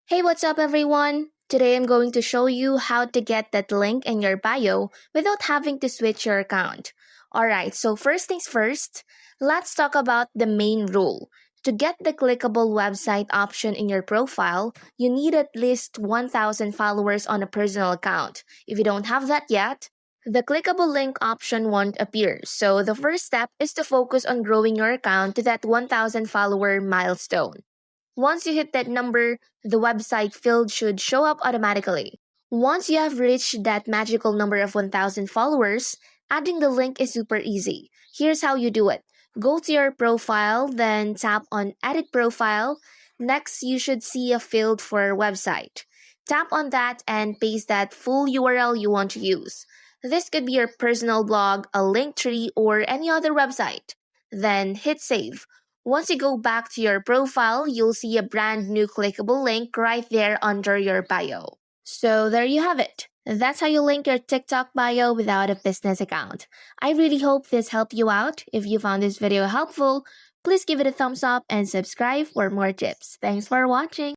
Hey, what's up, everyone? Today I'm going to show you how to get that link in your bio without having to switch your account. Alright, so first things first, let's talk about the main rule. To get the clickable website option in your profile, you need at least 1,000 followers on a personal account. If you don't have that yet, the clickable link option won't appear. So the first step is to focus on growing your account to that 1,000 follower milestone. Once you hit that number, the website field should show up automatically. Once you have reached that magical number of 1,000 followers, adding the link is super easy. Here's how you do it. Go to your profile, then tap on Edit Profile. Next, you should see a field for website. Tap on that and paste that full URL you want to use. This could be your personal blog, a link tree, or any other website. Then hit save. Once you go back to your profile, you'll see a brand new clickable link right there under your bio. So there you have it. That's how you link your TikTok bio without a business account. I really hope this helped you out. If you found this video helpful, please give it a thumbs up and subscribe for more tips. Thanks for watching.